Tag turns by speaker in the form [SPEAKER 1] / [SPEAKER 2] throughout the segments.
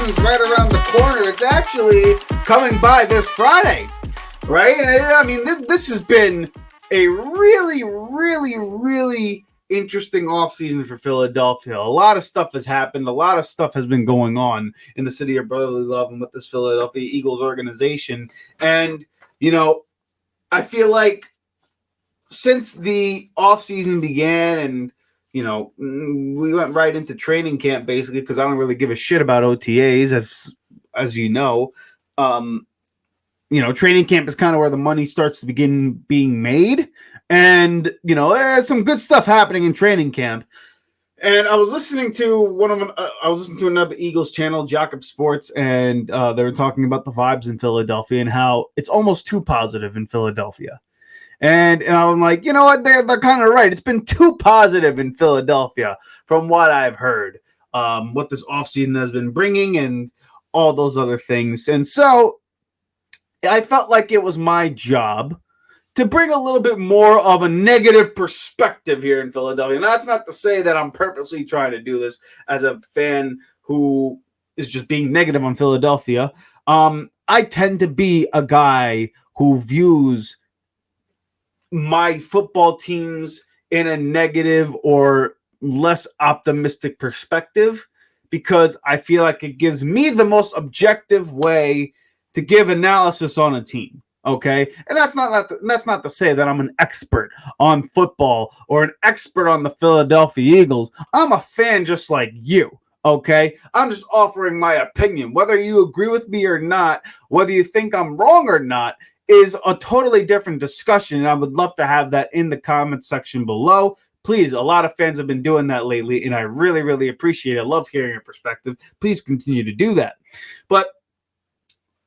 [SPEAKER 1] season's right around the corner. It's actually coming by this Friday, right? And I mean, this has been a really, really, really interesting offseason for Philadelphia. A lot of stuff has happened. A lot of stuff has been going on in the city of brotherly love and with this Philadelphia Eagles organization. And, you know, I feel like since the offseason began and, you know, we went right into training camp basically because I don't really give a shit about OTAs, as you know. You know, training camp is kind of where the money starts to begin being made. And, you know, there's some good stuff happening in training camp. And I was listening to another Eagles channel, Jacob Sports, and they were talking about the vibes in Philadelphia and how it's almost too positive in Philadelphia. And I'm like, you know what? They're kind of right. It's been too positive in Philadelphia from what I've heard, what this offseason has been bringing and all those other things. And so I felt like it was my job to bring a little bit more of a negative perspective here in Philadelphia. And that's not to say that I'm purposely trying to do this as a fan who is just being negative on Philadelphia. I tend to be a guy who views my football teams in a negative or less optimistic perspective because I feel like it gives me the most objective way to give analysis on a team. Okay, and that's not to say that I'm an expert on football or an expert on the Philadelphia Eagles. I'm a fan just like you. Okay, I'm just offering my opinion. Whether you agree with me or not, whether you think I'm wrong or not, is a totally different discussion. And I would love to have that in the comment section below. Please, a lot of fans have been doing that lately, and I really, really appreciate it. I love hearing your perspective. Please continue to do that. But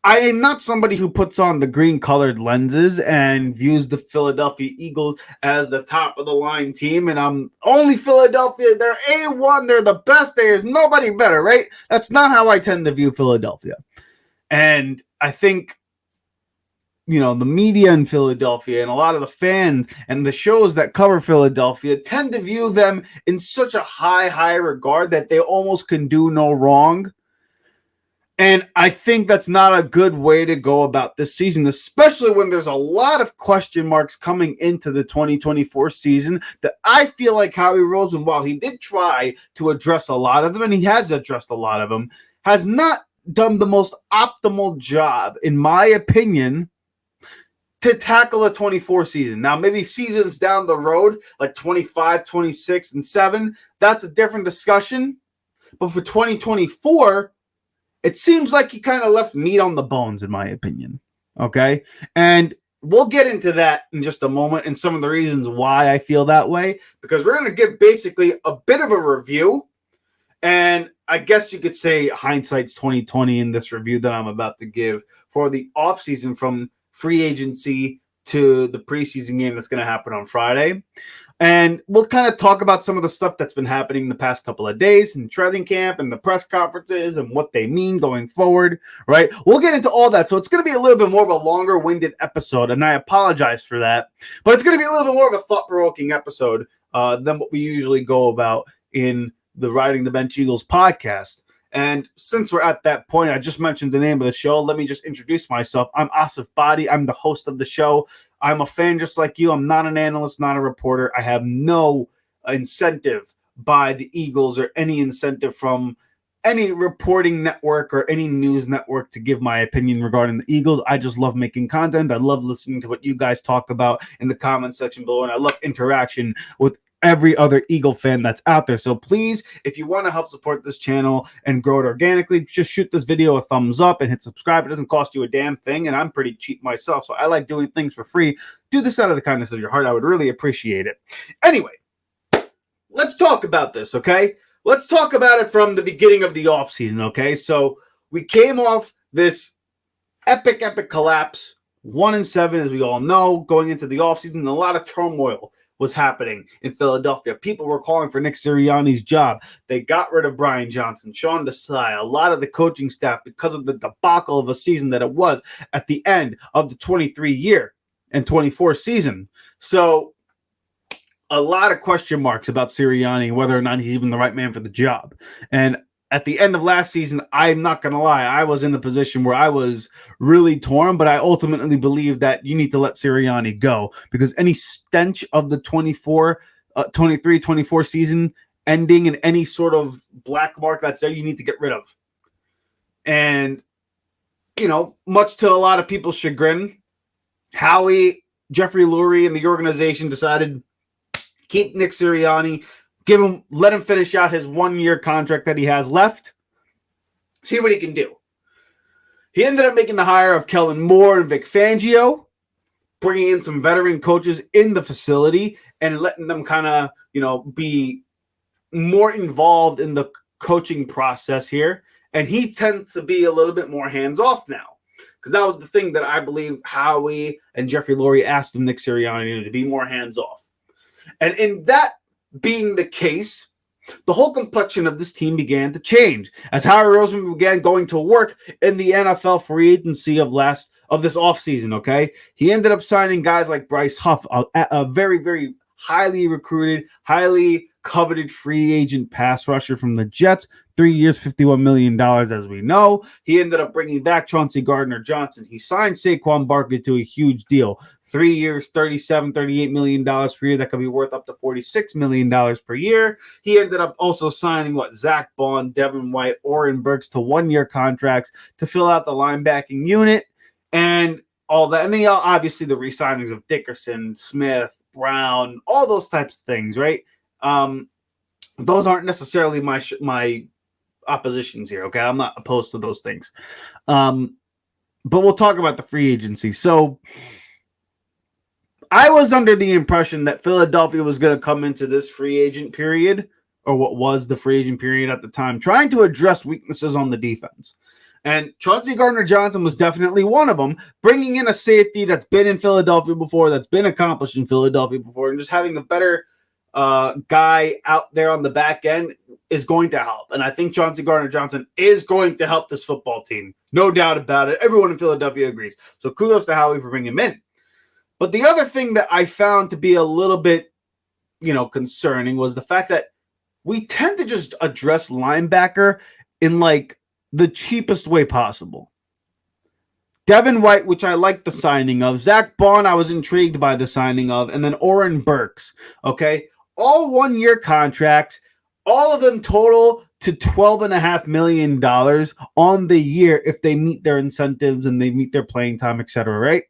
[SPEAKER 1] I am not somebody who puts on the green-colored lenses and views the Philadelphia Eagles as the top-of-the-line team, and I'm only Philadelphia. They're A1. They're the best. There's nobody better, right? That's not how I tend to view Philadelphia. And I think, you know, the media in Philadelphia and a lot of the fans and the shows that cover Philadelphia tend to view them in such a high regard that they almost can do no wrong. And I think that's not a good way to go about this season, especially when there's a lot of question marks coming into the 2024 season that I feel like Howie Roseman, while he did try to address a lot of them, and he has addressed a lot of them, has not done the most optimal job, in my opinion, to tackle a 24 season. Now, maybe seasons down the road, like 25, 26, and 7, that's a different discussion. But for 2024, it seems like he kind of left meat on the bones, in my opinion. Okay? And we'll get into that in just a moment and some of the reasons why I feel that way, because we're going to give basically a bit of a review. And I guess you could say hindsight's 2020 in this review that I'm about to give for the offseason from free agency to the preseason game that's going to happen on Friday. And we'll kind of talk about some of the stuff that's been happening the past couple of days in training camp and the press conferences and what they mean going forward, right? We'll get into all that. So it's going to be a little bit more of a longer-winded episode, and I apologize for that. But it's going to be a little bit more of a thought-provoking episode than what we usually go about in the Riding the Bench Eagles podcast. And since we're at that point, I just mentioned the name of the show. Let me just introduce myself. I'm Asif Badi. I'm the host of the show. I'm a fan just like you. I'm not an analyst, not a reporter. I have no incentive by the Eagles or any incentive from any reporting network or any news network to give my opinion regarding the Eagles. I just love making content. I love listening to what you guys talk about in the comment section below, and I love interaction with every other Eagle fan that's out there. So please, if you want to help support this channel and grow it organically, just shoot this video a thumbs up and hit subscribe. It doesn't cost you a damn thing, and I'm pretty cheap myself, so I like doing things for free. Do this out of the kindness of your heart. I would really appreciate it. Anyway, let's talk about this, okay? Let's talk about it from the beginning of the offseason, okay? So we came off this epic collapse, 1-7, as we all know, going into the offseason, a lot of turmoil was happening in Philadelphia. People were calling for Nick Sirianni's job. They got rid of Brian Johnson, Sean Desai, a lot of the coaching staff because of the debacle of a season that it was at the end of the 23 year and 24 season. So a lot of question marks about Sirianni, whether or not he's even the right man for the job. And at the end of last season, I'm not going to lie, I was in the position where I was really torn, but I ultimately believe that you need to let Sirianni go because any stench of the 23-24 season ending in any sort of black mark that's there, you need to get rid of. And, much to a lot of people's chagrin, Howie, Jeffrey Lurie, and the organization decided keep Nick Sirianni, let him finish out his 1-year contract that he has left, see what he can do. He ended up making the hire of Kellen Moore and Vic Fangio, bringing in some veteran coaches in the facility and letting them kind of, be more involved in the coaching process here. And he tends to be a little bit more hands-off now. Because that was the thing that I believe Howie and Jeffrey Lurie asked Nick Sirianni to be more hands-off. And in that being the case, the whole complexion of this team began to change as Howie Roseman began going to work in the NFL free agency of this offseason, okay? He ended up signing guys like Bryce Huff, a very, very highly recruited, highly coveted free agent pass rusher from the Jets, 3 years, $51 million, as we know. He ended up bringing back Chauncey Gardner-Johnson. He signed Saquon Barkley to a huge deal. 3 years, $38 million per year. That could be worth up to $46 million per year. He ended up also signing Zach Bond, Devin White, Oren Burks to 1-year contracts to fill out the linebacking unit and all that. And then obviously the re-signings of Dickerson, Smith, Brown, all those types of things, right? Those aren't necessarily my oppositions here, okay? I'm not opposed to those things. But we'll talk about the free agency. So I was under the impression that Philadelphia was going to come into this free agent period, or what was the free agent period at the time, trying to address weaknesses on the defense. And Chauncey Gardner-Johnson was definitely one of them, bringing in a safety that's been in Philadelphia before, that's been accomplished in Philadelphia before, and just having a better guy out there on the back end is going to help. And I think Chauncey Gardner-Johnson is going to help this football team. No doubt about it. Everyone in Philadelphia agrees. So kudos to Howie for bringing him in. But the other thing that I found to be a little bit, concerning was the fact that we tend to just address linebacker in the cheapest way possible. Devin White, which I like the signing of. Zach Bond, I was intrigued by the signing of. And then Oren Burks. Okay. All 1-year contracts. All of them total to $12.5 million on the year if they meet their incentives and they meet their playing time, etc. Right?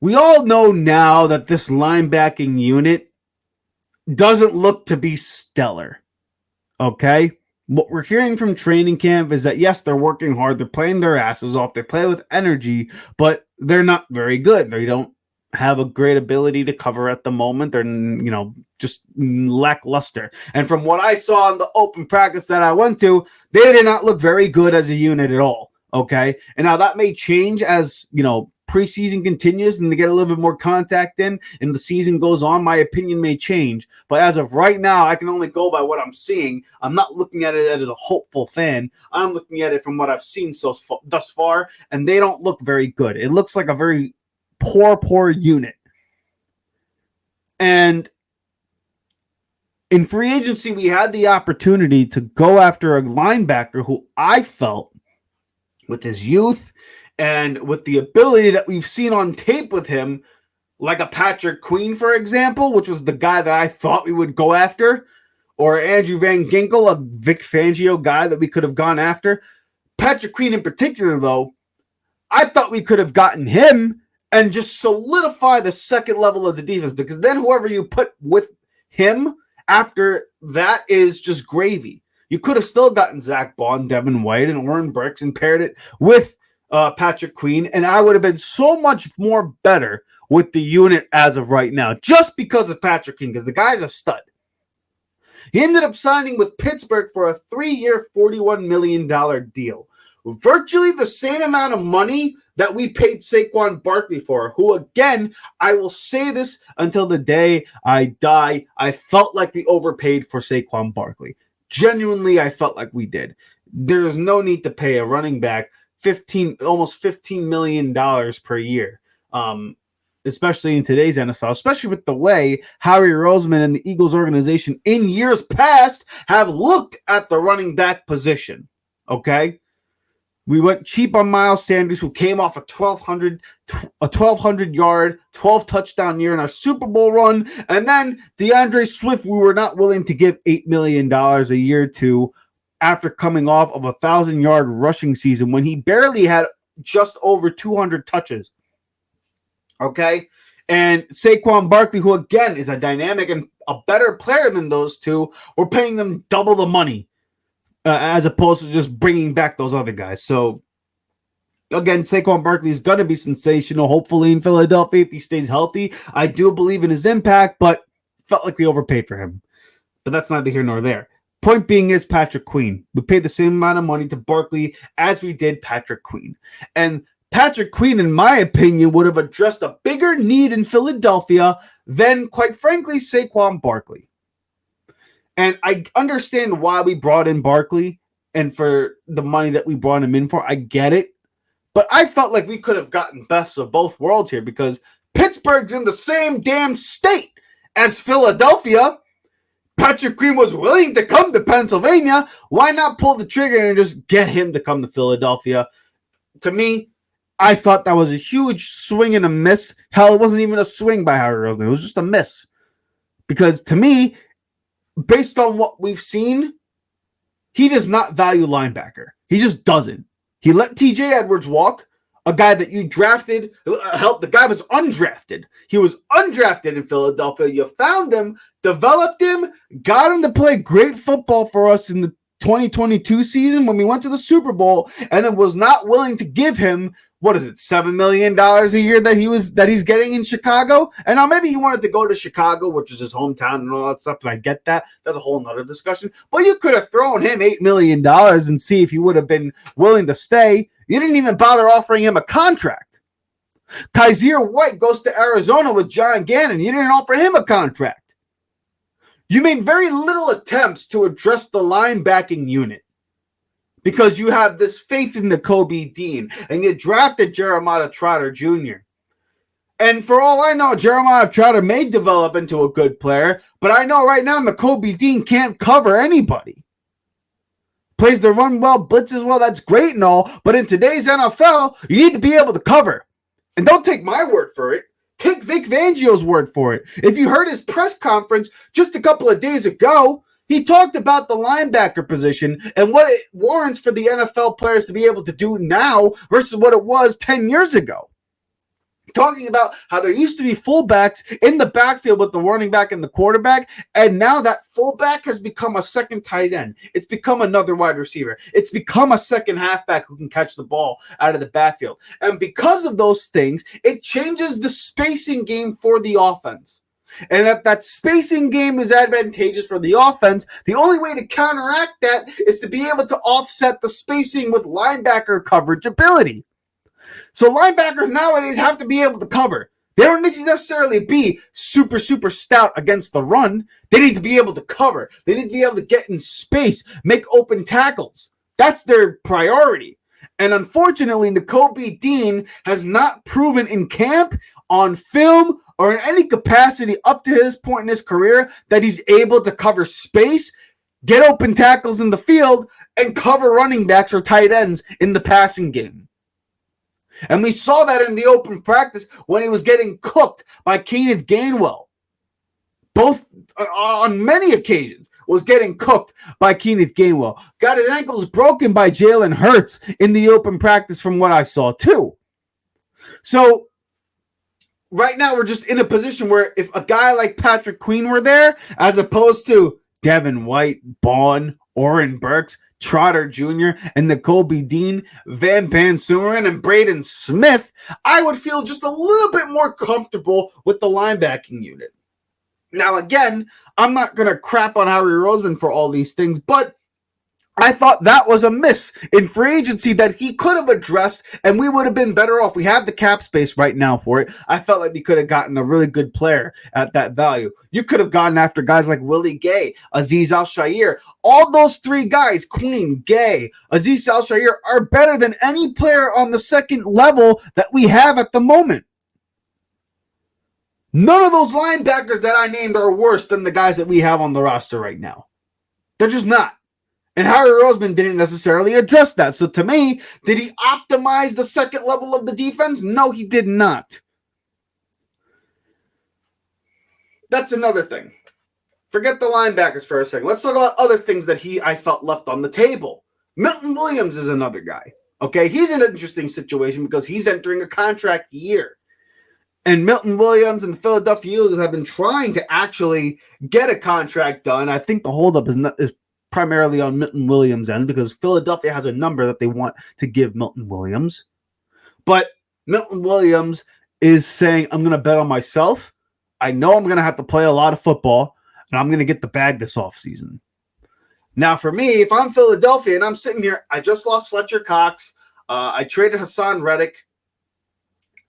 [SPEAKER 1] We all know now that this linebacking unit doesn't look to be stellar. Okay? What we're hearing from training camp is that, yes, they're working hard. They're playing their asses off. They play with energy, but they're not very good. They don't have a great ability to cover at the moment. They're, just lackluster. And from what I saw in the open practice that I went to, they did not look very good as a unit at all. Okay? And now that may change as, preseason continues and they get a little bit more contact in and the season goes on. My opinion may change, but as of right now, I can only go by what I'm seeing. I'm not looking at it as a hopeful fan. I'm looking at it from what I've seen thus far, and they don't look very good. It looks like a very poor unit. And in free agency, we had the opportunity to go after a linebacker who I felt, with his youth and with the ability that we've seen on tape with him, like a Patrick Queen, for example, which was the guy that I thought we would go after, or Andrew Van Ginkel, a Vic Fangio guy that we could have gone after. Patrick Queen in particular, though, I thought we could have gotten him and just solidify the second level of the defense, because then whoever you put with him after that is just gravy. You could have still gotten Zach Bond, Devin White, and Oren Burks and paired it with Patrick Queen, and I would have been so much more better with the unit as of right now, just because of Patrick Queen, because the guy's a stud. He ended up signing with Pittsburgh for a 3-year, $41 million deal. Virtually the same amount of money that we paid Saquon Barkley for, who, again, I will say this until the day I die, I felt like we overpaid for Saquon Barkley. Genuinely, I felt like we did. There's no need to pay a running back almost $15 million per year. especially in today's NFL, especially with the way Howie Roseman and the Eagles organization in years past have looked at the running back position. Okay? We went cheap on Miles Sanders, who came off a 1,200 yard, 12 touchdown year in our Super Bowl run. And then DeAndre Swift, we were not willing to give $8 million a year to after coming off of a 1,000-yard rushing season when he barely had just over 200 touches. Okay? And Saquon Barkley, who again is a dynamic and a better player than those two, we're paying them double the money. As opposed to just bringing back those other guys. So, again, Saquon Barkley is going to be sensational, hopefully in Philadelphia if he stays healthy. I do believe in his impact, but felt like we overpaid for him. But that's neither here nor there. Point being is Patrick Queen. We paid the same amount of money to Barkley as we did Patrick Queen. And Patrick Queen, in my opinion, would have addressed a bigger need in Philadelphia than, quite frankly, Saquon Barkley. And I understand why we brought in Barkley and for the money that we brought him in for. I get it. But I felt like we could have gotten best of both worlds here because Pittsburgh's in the same damn state as Philadelphia. Patrick Queen was willing to come to Pennsylvania. Why not pull the trigger and just get him to come to Philadelphia? To me, I thought that was a huge swing and a miss. Hell, it wasn't even a swing by Howie Roseman. It was just a miss. Because to me, based on what we've seen, he does not value linebacker. He just doesn't. He let TJ Edwards walk, a guy that you drafted. The guy was undrafted. He was undrafted in Philadelphia. You found him, developed him, got him to play great football for us in the 2022 season when we went to the Super Bowl, and then was not willing to give him, what is it, $7 million a year that he's getting in Chicago? And now maybe he wanted to go to Chicago, which is his hometown and all that stuff, and I get that. That's a whole nother discussion. But you could have thrown him $8 million and see if he would have been willing to stay. You didn't even bother offering him a contract. Kaiser White goes to Arizona with John Gannon. You didn't offer him a contract. You made very little attempts to address the linebacking unit, because you have this faith in the Kobe Dean, and you drafted Jeremiah Trotter Jr. And for all I know, Jeremiah Trotter may develop into a good player, but I know right now Kobe Dean can't cover anybody. Plays the run well, blitzes well, that's great and all, but in today's NFL, you need to be able to cover. And don't take my word for it. Take Vic Fangio's word for it. If you heard his press conference just a couple of days ago, he talked about the linebacker position and what it warrants for the NFL players to be able to do now versus what it was 10 years ago. Talking about how there used to be fullbacks in the backfield with the running back and the quarterback, and now that fullback has become a second tight end. It's become another wide receiver. It's become a second halfback who can catch the ball out of the backfield. And because of those things, it changes the spacing game for the offense. And if that spacing game is advantageous for the offense, the only way to counteract that is to be able to offset the spacing with linebacker coverage ability. So linebackers nowadays have to be able to cover. They don't need to necessarily be super stout against the run. They need to be able to cover. They need to be able to get in space, make open tackles. That's their priority. And unfortunately, Kobe Dean has not proven in camp, on film, or in any capacity up to his point in his career that he's able to cover space, get open tackles in the field, and cover running backs or tight ends in the passing game. And we saw that in the open practice when he was getting cooked by Kenneth Gainwell. Both, on many occasions, was getting cooked by Kenneth Gainwell. Got his ankles broken by Jalen Hurts in the open practice from what I saw too. So, right now we're just in a position where if a guy like Patrick Queen were there, as opposed to Devin White, Bond, Oren Burks, Trotter Jr., and Kobe Dean, Van Sumeren, and Braden Smith, I would feel just a little bit more comfortable with the linebacking unit. Now, again, I'm not going to crap on Howie Roseman for all these things, but I thought that was a miss in free agency that he could have addressed, and we would have been better off. We have the cap space right now for it. I felt like we could have gotten a really good player at that value. You could have gone after guys like Willie Gay, Azeez Al-Shaair. All those three guys, Queen, Gay, Azeez Al-Shaair, are better than any player on the second level that we have at the moment. None of those linebackers that I named are worse than the guys that we have on the roster right now. They're just not. And Howie Roseman didn't necessarily address that. So to me, did he optimize the second level of the defense? No, he did not. That's another thing. Forget the linebackers for a second. Let's talk about other things that I felt left on the table. Milton Williams is another guy. Okay, he's in an interesting situation because he's entering a contract year. And Milton Williams and the Philadelphia Eagles have been trying to actually get a contract done. I think the holdup is primarily on Milton Williams' end because Philadelphia has a number that they want to give Milton Williams. But Milton Williams is saying, I'm going to bet on myself. I know I'm going to have to play a lot of football, and I'm going to get the bag this offseason. Now, for me, if I'm Philadelphia and I'm sitting here, I just lost Fletcher Cox. I traded Hassan Reddick.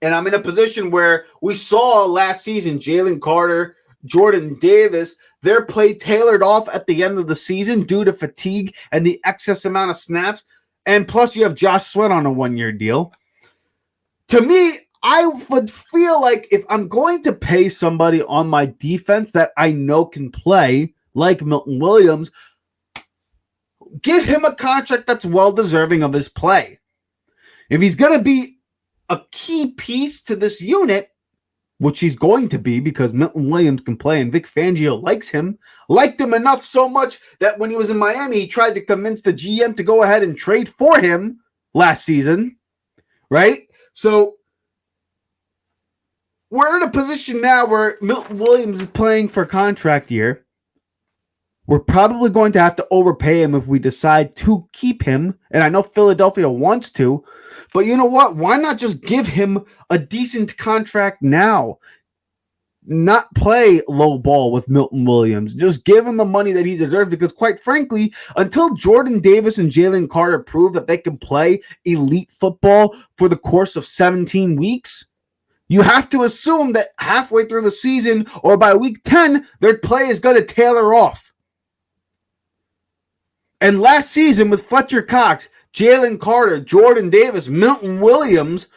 [SPEAKER 1] And I'm in a position where we saw last season Jalen Carter, Jordan Davis, their play tailored off at the end of the season due to fatigue and the excess amount of snaps. And plus you have Josh Sweat on a 1-year deal. To me, I would feel like if I'm going to pay somebody on my defense that I know can play, like Milton Williams, give him a contract that's well-deserving of his play. If he's going to be a key piece to this unit, which he's going to be because Milton Williams can play and Vic Fangio liked him enough so much that when he was in Miami, he tried to convince the GM to go ahead and trade for him last season, right? So we're in a position now where Milton Williams is playing for contract year. We're probably going to have to overpay him if we decide to keep him. And I know Philadelphia wants to. But you know what? Why not just give him a decent contract now? Not play low ball with Milton Williams. Just give him the money that he deserves. Because quite frankly, until Jordan Davis and Jalen Carter prove that they can play elite football for the course of 17 weeks, you have to assume that halfway through the season or by week 10, their play is going to tailor off. And last season with Fletcher Cox, Jalen Carter, Jordan Davis, Milton Williams,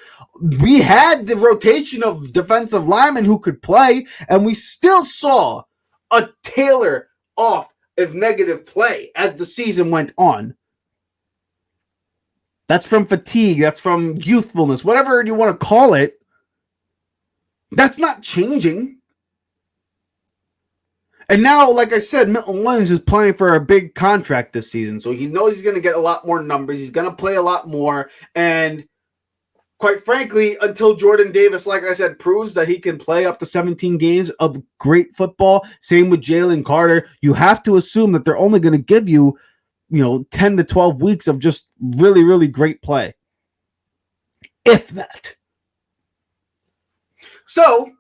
[SPEAKER 1] we had the rotation of defensive linemen who could play, and we still saw a tailor off of negative play as the season went on. That's from fatigue. That's from youthfulness, whatever you want to call it. That's not changing. And now, like I said, Milton Williams is playing for a big contract this season. So he knows he's going to get a lot more numbers. He's going to play a lot more. And quite frankly, until Jordan Davis, like I said, proves that he can play up to 17 games of great football, same with Jalen Carter, you have to assume that they're only going to give you, 10 to 12 weeks of just really, really great play. If that. So,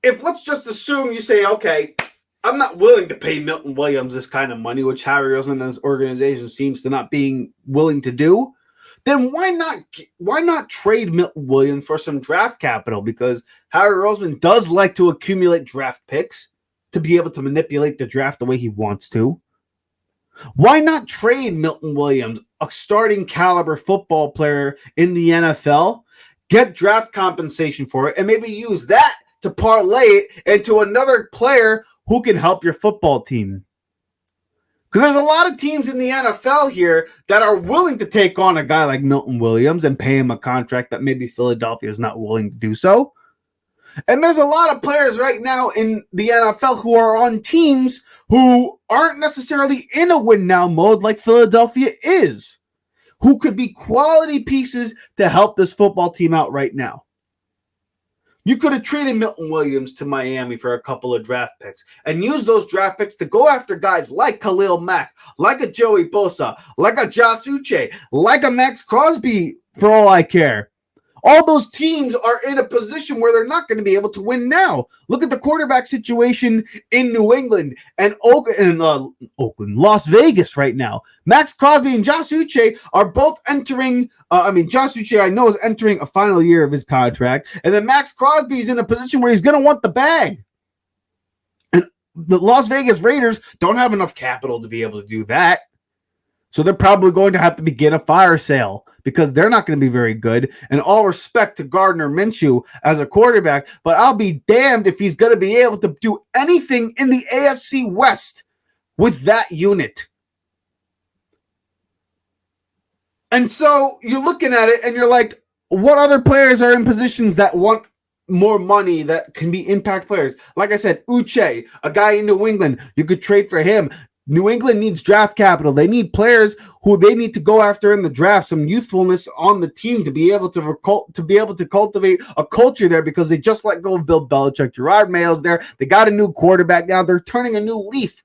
[SPEAKER 1] if let's just assume you say, okay, I'm not willing to pay Milton Williams this kind of money, which Howie Roseman and his organization seems to not being willing to do, then why not trade Milton Williams for some draft capital? Because Howie Roseman does like to accumulate draft picks to be able to manipulate the draft the way he wants to. Why not trade Milton Williams, a starting caliber football player in the NFL, get draft compensation for it, and maybe use that to parlay it into another player who can help your football team? Because there's a lot of teams in the NFL here that are willing to take on a guy like Milton Williams and pay him a contract that maybe Philadelphia is not willing to do so. And there's a lot of players right now in the NFL who are on teams who aren't necessarily in a win-now mode like Philadelphia is, who could be quality pieces to help this football team out right now. You could have traded Milton Williams to Miami for a couple of draft picks and used those draft picks to go after guys like Khalil Mack, like a Joey Bosa, like a Josh Uche, like a Max Crosby, for all I care. All those teams are in a position where they're not going to be able to win now. Look at the quarterback situation in New England and Las Vegas right now. Max Crosby and Josh Uche are both entering. Josh Uche, I know, is entering a final year of his contract. And then Max Crosby is in a position where he's going to want the bag. And the Las Vegas Raiders don't have enough capital to be able to do that. So they're probably going to have to begin a fire sale because they're not going to be very good. And all respect to Gardner Minshew as a quarterback, but I'll be damned if he's going to be able to do anything in the AFC West with that unit. And so you're looking at it and you're like, what other players are in positions that want more money that can be impact players? Like I said, Uche, a guy in New England, you could trade for him. New England needs draft capital. They need players who they need to go after in the draft, some youthfulness on the team to be able to cultivate a culture there, because they just let go of Bill Belichick. Gerard Mayo's there. They got a new quarterback now. They're turning a new leaf.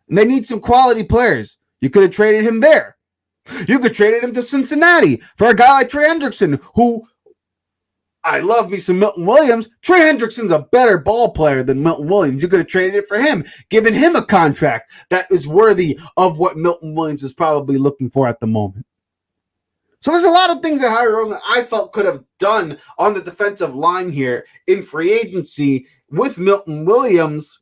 [SPEAKER 1] And they need some quality players. You could have traded him there. You could trade him to Cincinnati for a guy like Trey Hendrickson, who I love me some Milton Williams. Trey Hendrickson's a better ball player than Milton Williams. You could have traded it for him, given him a contract that is worthy of what Milton Williams is probably looking for at the moment. So there's a lot of things that Howie Roseman I felt could have done on the defensive line here in free agency with Milton Williams,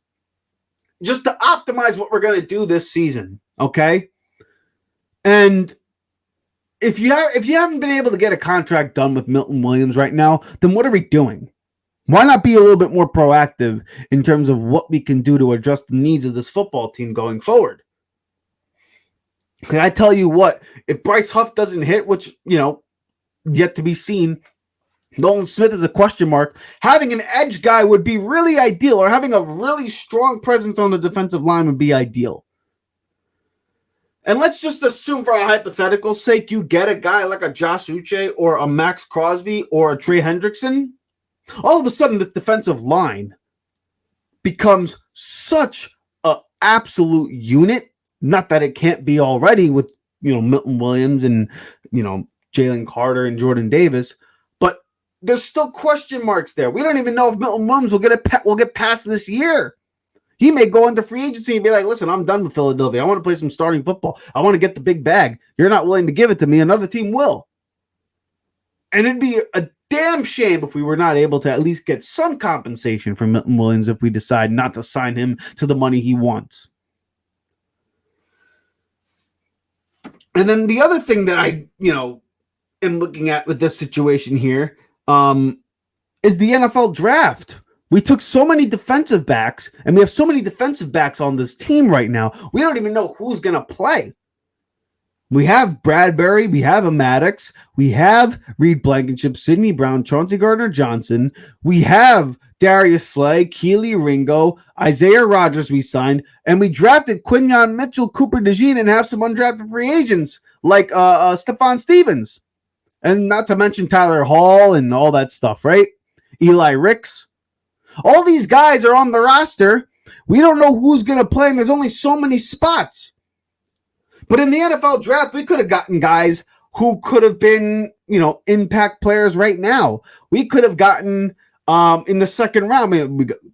[SPEAKER 1] just to optimize what we're going to do this season. Okay. And if you haven't been able to get a contract done with Milton Williams right now, then what are we doing? Why not be a little bit more proactive in terms of what we can do to address the needs of this football team going forward? Because I tell you what, if Bryce Huff doesn't hit, which, yet to be seen, Nolan Smith is a question mark, having an edge guy would be really ideal, or having a really strong presence on the defensive line would be ideal. And let's just assume, for a hypothetical sake, you get a guy like a Josh Uche or a Max Crosby or a Trey Hendrickson. All of a sudden, the defensive line becomes such an absolute unit. Not that it can't be already with, Milton Williams and, Jalen Carter and Jordan Davis, but there's still question marks there. We don't even know if Milton Williams will get past this year. He may go into free agency and be like, listen, I'm done with Philadelphia. I want to play some starting football. I want to get the big bag. You're not willing to give it to me. Another team will. And it'd be a damn shame if we were not able to at least get some compensation from Milton Williams if we decide not to sign him to the money he wants. And then the other thing that I, am looking at with this situation here is the NFL draft. We took so many defensive backs, and we have so many defensive backs on this team right now. We don't even know who's going to play. We have Bradbury, we have a Maddox, we have Reed Blankenship, Sidney Brown, Chauncey Gardner-Johnson, we have Darius Slay, Keely Ringo, Isaiah Rodgers we signed, and we drafted Quinyon Mitchell, Cooper DeJean, and have some undrafted free agents like Stephon Stevens. And not to mention Tyler Hall and all that stuff, right? Eli Ricks. All these guys are on the roster. We don't know who's going to play, and there's only so many spots. But in the NFL draft, we could have gotten guys who could have been, impact players right now. We could have gotten, in the second round,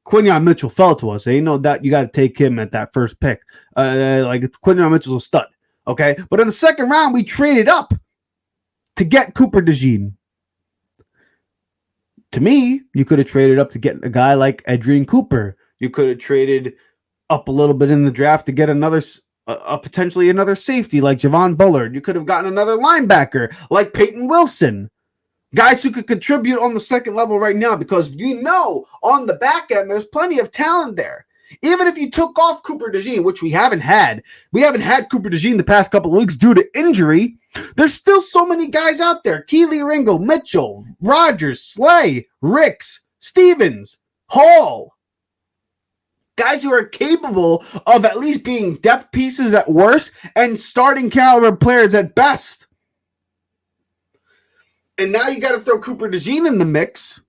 [SPEAKER 1] Quinyon Mitchell fell to us. You know that you got to take him at that first pick. Quinyon Mitchell's a stud, okay? But in the second round, we traded up to get Cooper DeJean. To me, you could have traded up to get a guy like Adrian Cooper. You could have traded up a little bit in the draft to get potentially another safety like Javon Bullard. You could have gotten another linebacker like Peyton Wilson. Guys who could contribute on the second level right now, because on the back end, there's plenty of talent there. Even if you took off Cooper DeJean, which we haven't had Cooper DeJean the past couple of weeks due to injury, there's still so many guys out there. Keely Ringo, Mitchell, Rodgers, Slay, Ricks, Stevens, Hall. Guys who are capable of at least being depth pieces at worst and starting caliber players at best. And now you got to throw Cooper DeJean in the mix.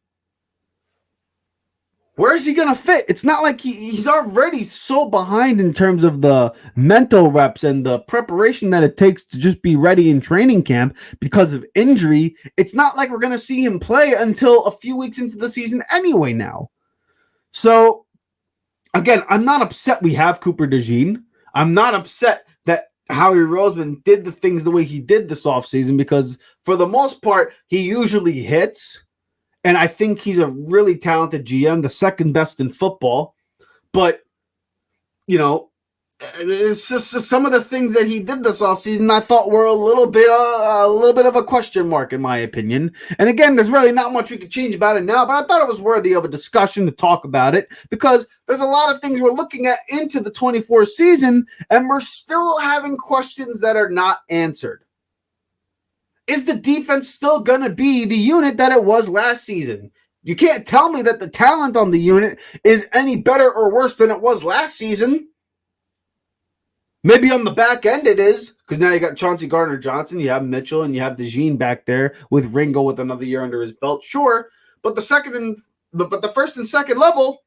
[SPEAKER 1] Where is he going to fit? It's not like he's already so behind in terms of the mental reps and the preparation that it takes to just be ready in training camp because of injury. It's not like we're going to see him play until a few weeks into the season anyway now. So, again, I'm not upset we have Cooper DeJean. I'm not upset that Howie Roseman did the things the way he did this offseason, because for the most part, he usually hits. And I think he's a really talented GM, the second best in football. But, it's just some of the things that he did this offseason I thought were a little bit of a question mark, in my opinion. And again, there's really not much we could change about it now, but I thought it was worthy of a discussion to talk about it because there's a lot of things we're looking at into the 24 season, and we're still having questions that are not answered. Is the defense still going to be the unit that it was last season? You can't tell me that the talent on the unit is any better or worse than it was last season. Maybe on the back end it is, because now you got Chauncey Gardner-Johnson, you have Mitchell, and you have DeJean back there with Ringo with another year under his belt. Sure, but the first and second level,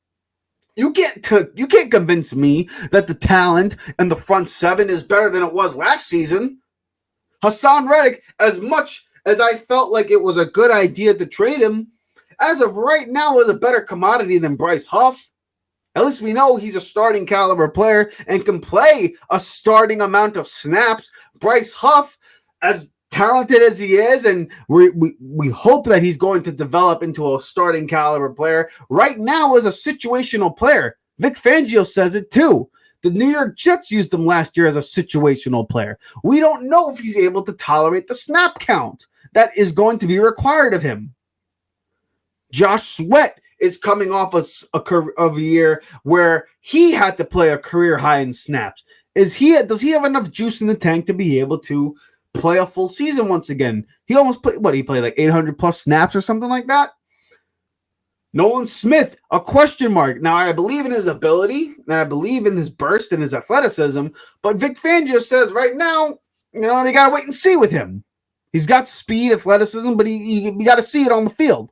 [SPEAKER 1] you can't convince me that the talent and the front seven is better than it was last season. Hassan Reddick, as much as I felt like it was a good idea to trade him, as of right now is a better commodity than Bryce Huff. At least we know he's a starting caliber player and can play a starting amount of snaps. Bryce Huff, as talented as he is, and we hope that he's going to develop into a starting caliber player, right now is a situational player. Vic Fangio says it too. The New York Jets used him last year as a situational player. We don't know if he's able to tolerate the snap count that is going to be required of him. Josh Sweat is coming off a year where he had to play a career high in snaps. Does he have enough juice in the tank to be able to play a full season once again? He almost played, he played like 800 plus snaps or something like that? Nolan Smith, a question mark. Now, I believe in his ability, and I believe in his burst and his athleticism, but Vic Fangio says right now, we got to wait and see with him. He's got speed, athleticism, but you got to see it on the field.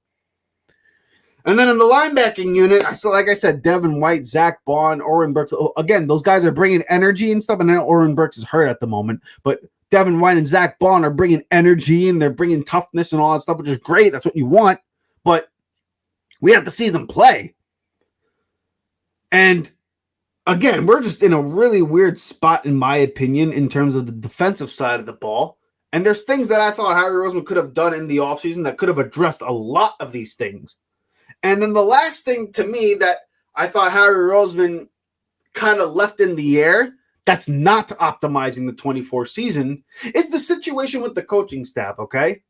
[SPEAKER 1] And then in the linebacking unit, like I said, Devin White, Zach Bond, Oren Burks. Again, those guys are bringing energy and stuff. And I know Oren Burks is hurt at the moment, but Devin White and Zach Bond are bringing energy and they're bringing toughness and all that stuff, which is great. That's what you want. But we have to see them play. And again, we're just in a really weird spot, in my opinion, in terms of the defensive side of the ball. And there's things that I thought Howie Roseman could have done in the offseason that could have addressed a lot of these things. And then the last thing to me that I thought Howie Roseman kind of left in the air that's not optimizing the 24 season is the situation with the coaching staff, okay?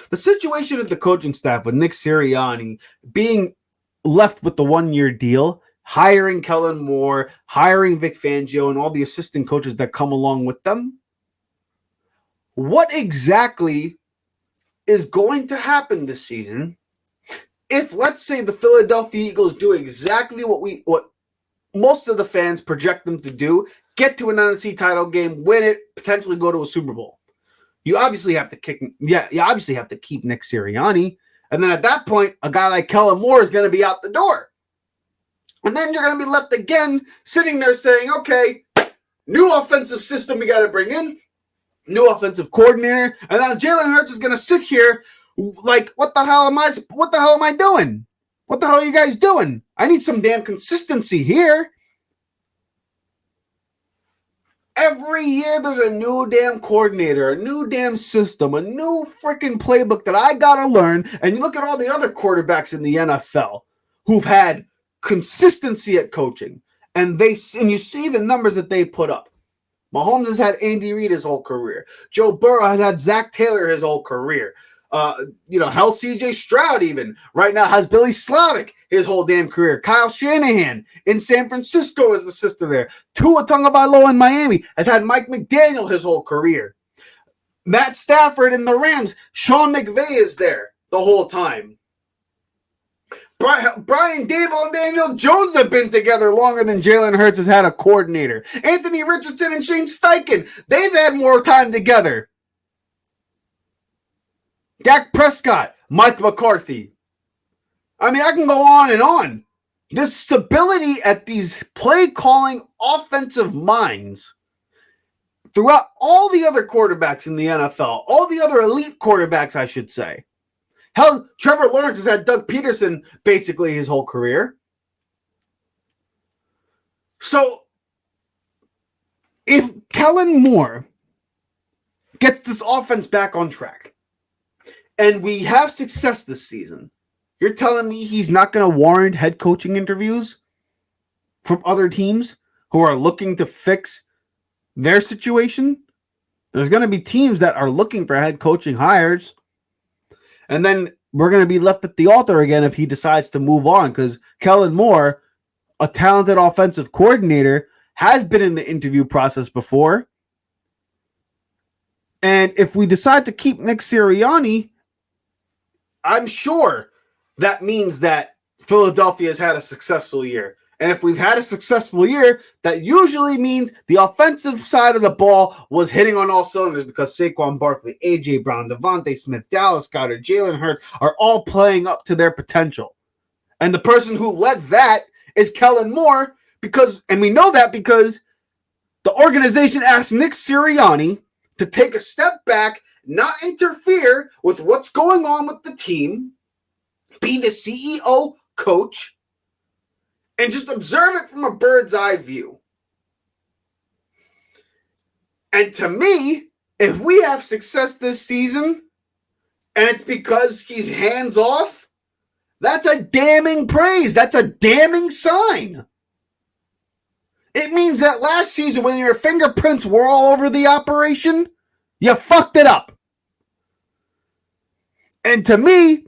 [SPEAKER 1] The situation with the coaching staff with Nick Sirianni being left with the one-year deal, hiring Kellen Moore, hiring Vic Fangio, and all the assistant coaches that come along with them. What exactly is going to happen this season if, let's say, the Philadelphia Eagles do exactly what most of the fans project them to do, get to an NFC title game, win it, potentially go to a Super Bowl? You obviously have to keep Nick Sirianni. And then at that point, a guy like Kellen Moore is going to be out the door. And then you're going to be left again sitting there saying, okay, new offensive system we got to bring in, new offensive coordinator, and now Jalen Hurts is going to sit here like, what the hell am I doing? What the hell are you guys doing? I need some damn consistency here. Every year there's a new damn coordinator, a new damn system, a new freaking playbook that I got to learn. And you look at all the other quarterbacks in the NFL who've had consistency at coaching, and you see the numbers that they put up. Mahomes has had Andy Reid his whole career. Joe Burrow has had Zach Taylor his whole career. Hell, CJ Stroud even right now has Billy Slavic his whole damn career. Kyle Shanahan in San Francisco is the system there. Tua Tagovailoa in Miami has had Mike McDaniel his whole career. Matt Stafford in the Rams, Sean McVay is there the whole time. Brian Dable and Daniel Jones have been together longer than Jalen Hurts has had a coordinator. Anthony Richardson and Shane Steichen, they've had more time together. Dak Prescott, Mike McCarthy. I mean, I can go on and on. This stability at these play-calling offensive minds throughout all the other quarterbacks in the NFL, all the other elite quarterbacks, I should say. Hell, Trevor Lawrence has had Doug Peterson basically his whole career. So, if Kellen Moore gets this offense back on track, and we have success this season, you're telling me he's not going to warrant head coaching interviews from other teams who are looking to fix their situation. There's going to be teams that are looking for head coaching hires. And then we're going to be left at the altar again if he decides to move on, because Kellen Moore, a talented offensive coordinator, has been in the interview process before. And if we decide to keep Nick Sirianni, I'm sure that means that Philadelphia has had a successful year. And if we've had a successful year, that usually means the offensive side of the ball was hitting on all cylinders, because Saquon Barkley, A.J. Brown, Devontae Smith, Dallas Goedert, Jalen Hurts are all playing up to their potential. And the person who led that is Kellen Moore, and we know that because the organization asked Nick Sirianni to take a step back, not interfere with what's going on with the team, be the CEO, coach, and just observe it from a bird's eye view. And to me, if we have success this season, and it's because he's hands off, that's a damning praise. That's a damning sign. It means that last season, when your fingerprints were all over the operation, you fucked it up. And to me,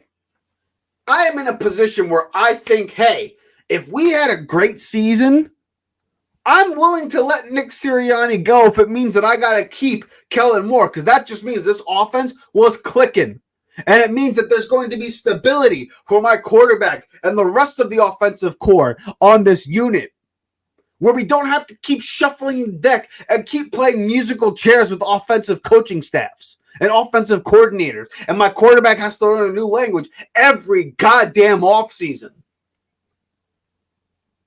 [SPEAKER 1] I am in a position where I think, hey, if we had a great season, I'm willing to let Nick Sirianni go if it means that I got to keep Kellen Moore, because that just means this offense was clicking. And it means that there's going to be stability for my quarterback and the rest of the offensive core on this unit, where we don't have to keep shuffling the deck and keep playing musical chairs with offensive coaching staffs and offensive coordinators. And my quarterback has to learn a new language every goddamn offseason.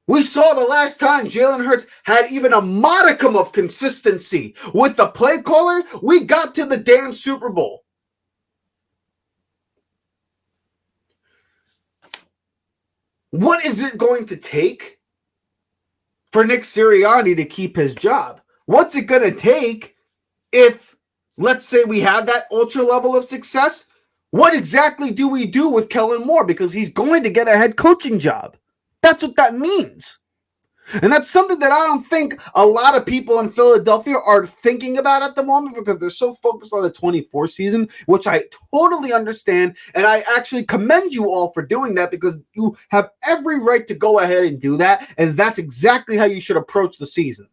[SPEAKER 1] We saw the last time Jalen Hurts had even a modicum of consistency with the play caller, we got to the damn Super Bowl. What is it going to take for Nick Sirianni to keep his job? What's it going to take if, let's say, we have that ultra level of success? What exactly do we do with Kellen Moore? Because he's going to get a head coaching job. That's what that means. And that's something that I don't think a lot of people in Philadelphia are thinking about at the moment, because they're so focused on the 24 season, which I totally understand. And I actually commend you all for doing that, because you have every right to go ahead and do that. And that's exactly how you should approach the season.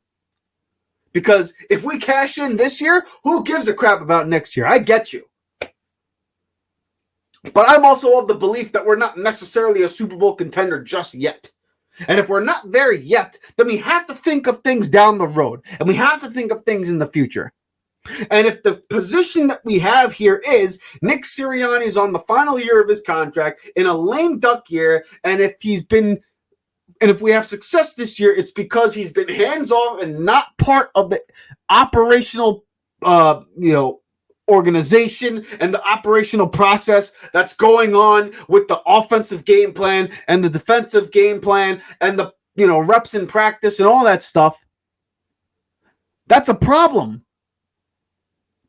[SPEAKER 1] Because if we cash in this year, who gives a crap about next year? I get you. But I'm also of the belief that we're not necessarily a Super Bowl contender just yet. And if we're not there yet, then we have to think of things down the road. And we have to think of things in the future. And if the position that we have here is Nick Sirianni is on the final year of his contract in a lame duck year, and if we have success this year, it's because he's been hands off and not part of the operational organization and the operational process that's going on with the offensive game plan and the defensive game plan and the reps in practice and all that stuff. That's a problem.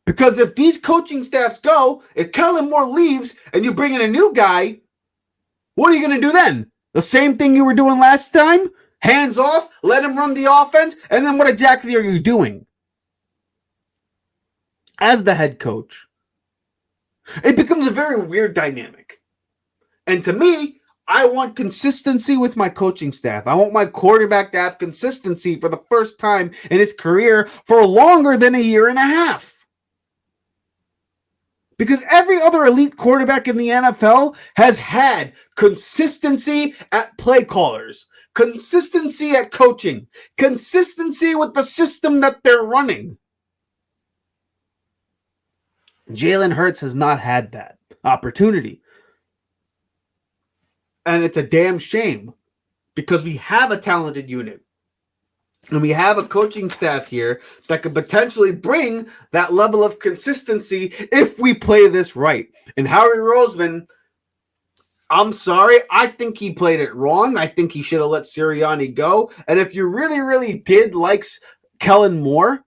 [SPEAKER 1] Because if these coaching staffs go, if Kellen Moore leaves and you bring in a new guy, what are you going to do then? The same thing you were doing last time? Hands off, let him run the offense, and then what exactly are you doing? As the head coach, it becomes a very weird dynamic. And to me, I want consistency with my coaching staff. I want my quarterback to have consistency for the first time in his career for longer than a year and a half. Because every other elite quarterback in the NFL has had consistency at play callers, consistency at coaching, consistency with the system that they're running. Jalen Hurts has not had that opportunity. And it's a damn shame, because we have a talented unit. And we have a coaching staff here that could potentially bring that level of consistency if we play this right. And Howie Roseman, I'm sorry, I think he played it wrong. I think he should have let Sirianni go. And if you really, really did like Kellen Moore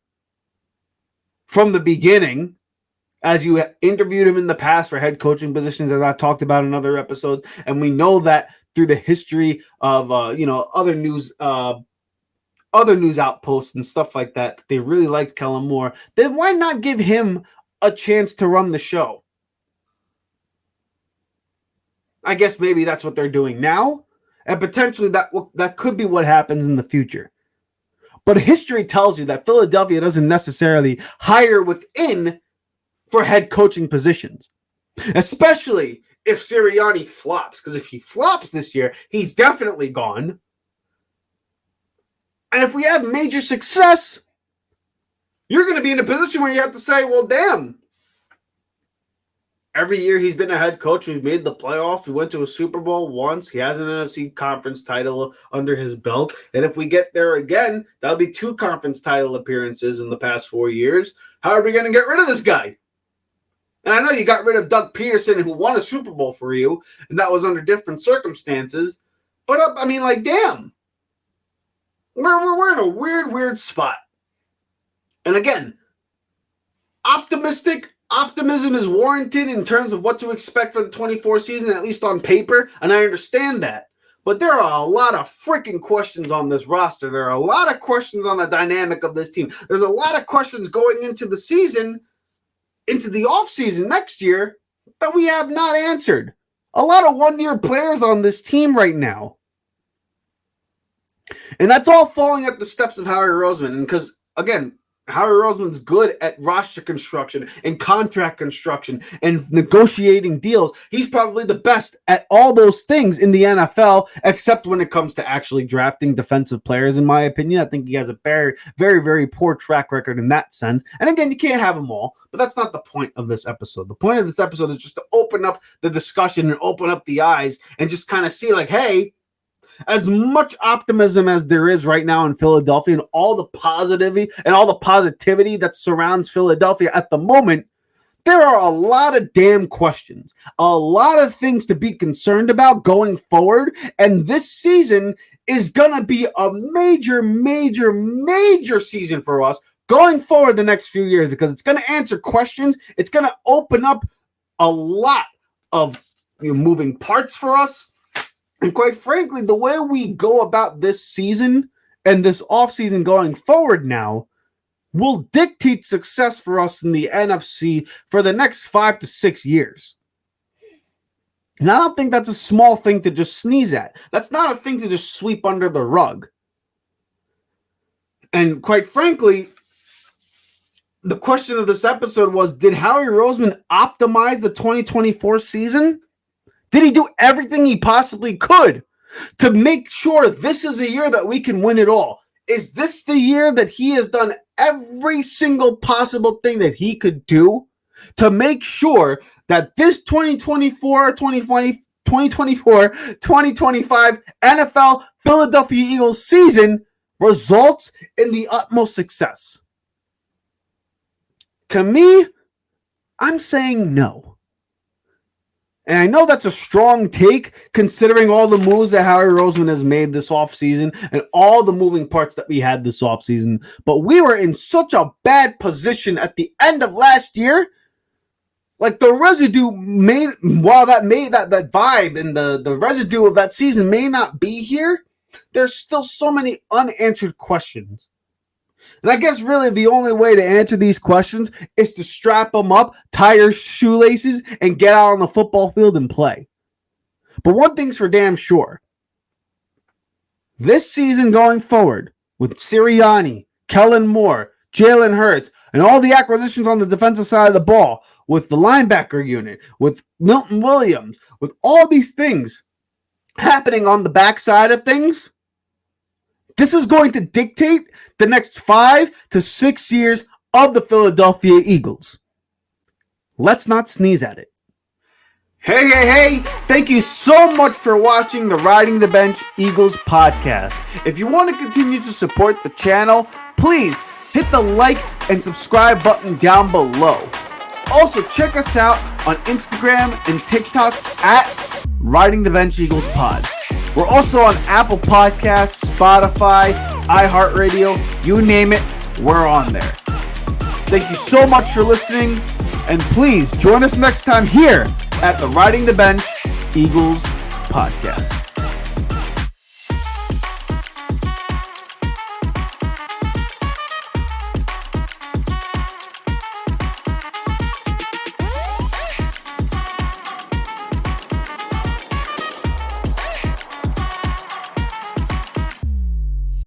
[SPEAKER 1] from the beginning, as you interviewed him in the past for head coaching positions, as I've talked about in other episodes, and we know that through the history of other news, other other news outposts and stuff like that, they really liked Kellen Moore, then why not give him a chance to run the show? I guess maybe that's what they're doing now, and potentially that could be what happens in the future. But history tells you that Philadelphia doesn't necessarily hire within for head coaching positions, especially if Sirianni flops. Because if he flops this year, he's definitely gone. And if we have major success, you're going to be in a position where you have to say, well, damn. Every year he's been a head coach. We've made the playoffs. We went to a Super Bowl once. He has an NFC conference title under his belt. And if we get there again, that'll be 2 conference title appearances in the past 4 years. How are we going to get rid of this guy? And I know you got rid of Doug Peterson, who won a Super Bowl for you, and that was under different circumstances. But, I mean, like, damn. We're in a weird spot. And again, optimism is warranted in terms of what to expect for the 24 season, at least on paper, and I understand that. But there are a lot of freaking questions on this roster. There are a lot of questions on the dynamic of this team. There's a lot of questions going into the season, into the offseason next year, that we have not answered. A lot of one-year players on this team right now. And that's all falling at the steps of Howie Roseman. And because, again, Howie Roseman's good at roster construction and contract construction and negotiating deals. He's probably the best at all those things in the NFL, except when it comes to actually drafting defensive players, in my opinion. I think he has a very, very, very poor track record in that sense. And again, you can't have them all, but that's not the point of this episode. The point of this episode is just to open up the discussion and open up the eyes and just kind of see like, hey, as much optimism as there is right now in Philadelphia and all the positivity that surrounds Philadelphia at the moment, there are a lot of damn questions, a lot of things to be concerned about going forward. And this season is going to be a major season for us going forward the next few years, because it's going to answer questions. It's going to open up a lot of moving parts for us. And quite frankly, the way we go about this season and this offseason going forward now will dictate success for us in the NFC for the next 5 to 6 years. And I don't think that's a small thing to just sneeze at. That's not a thing to just sweep under the rug. And quite frankly, the question of this episode was, did Howie Roseman optimize the 2024 season? Did he do everything he possibly could to make sure this is a year that we can win it all? Is this the year that he has done every single possible thing that he could do to make sure that this 2024, 2025 NFL Philadelphia Eagles season results in the utmost success? To me, I'm saying no. And I know that's a strong take considering all the moves that Howie Roseman has made this offseason and all the moving parts that we had this offseason. But we were in such a bad position at the end of last year. Like the residue while that vibe and the residue of that season may not be here, there's still so many unanswered questions. And I guess really the only way to answer these questions is to strap them up, tie your shoelaces, and get out on the football field and play. But one thing's for damn sure. This season going forward, with Sirianni, Kellen Moore, Jalen Hurts, and all the acquisitions on the defensive side of the ball, with the linebacker unit, with Milton Williams, with all these things happening on the backside of things, this is going to dictate the next 5 to 6 years of the Philadelphia Eagles. Let's not sneeze at it. Hey. Thank you so much for watching the Riding the Bench Eagles podcast. If you want to continue to support the channel, please hit the like and subscribe button down below. Also, check us out on Instagram and TikTok at Riding the Bench Eagles Pod. We're also on Apple Podcasts, Spotify, iHeartRadio, you name it, we're on there. Thank you so much for listening, and please join us next time here at the Riding the Bench Eagles Podcast.